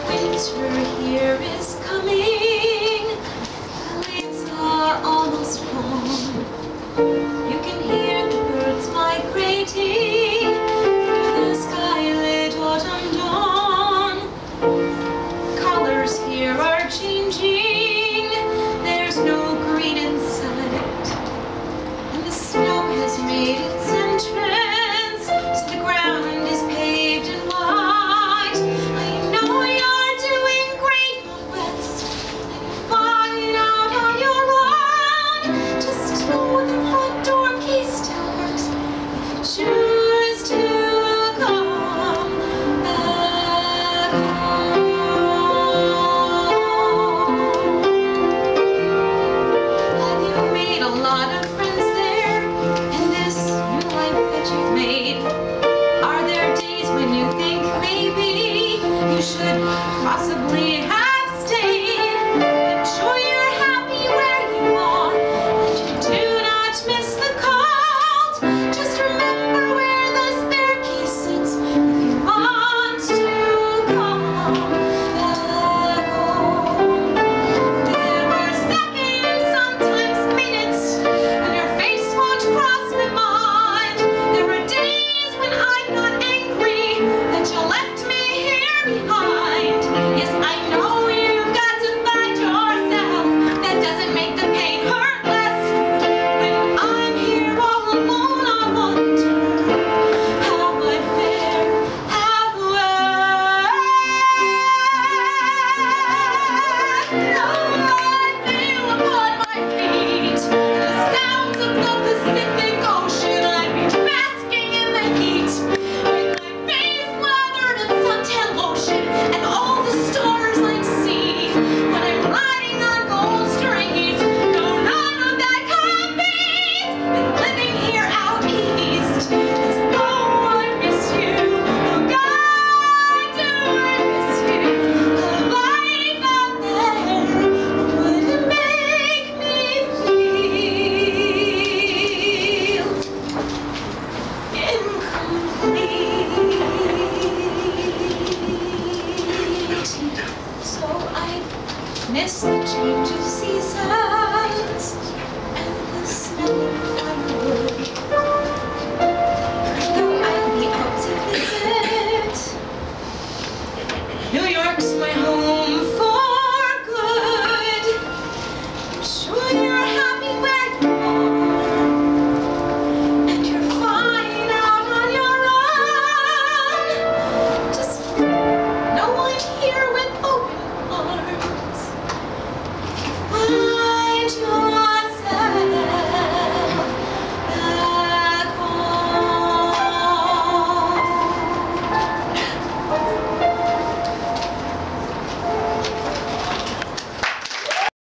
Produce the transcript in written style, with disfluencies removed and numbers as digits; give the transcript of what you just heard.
Winter here is coming. The leaves are almost gone. You can hear the birds migrating through the sky-lit autumn dawn. Colors here are changing. There's no green in sight, and the snow has made its entrance, so the ground is paved in white. I know you're doing great out west, and you find out on your own. Just know the front door key still works if you choose to come back home. Have you made a lot of friends there in this new life that you've made? Are there days when you think maybe you should possibly have stayed? I'm sure you're happy where you are, and you do not miss the cold. Just remember where the spare key sits if you want to come back home. There were seconds, sometimes minutes, when your face won't cross my mind. There were days when I got angry that you left me here behind. Yes, I know you've got to find yourself. That doesn't make the pain hurt less. When I'm here all alone, I wonder how I'd fare, how I'd feel upon my feet. The sounds of the Pacific Ocean, I'd be basking in the heat, with my face lathered in suntan lotion, and all the stars I'd see when I'm riding on gold streets. No, none of that competes with living here out east. 'Cause oh, I miss you, oh God, do I miss you. The life out there would make me feel incomplete. So I miss the change of seasons and the smell of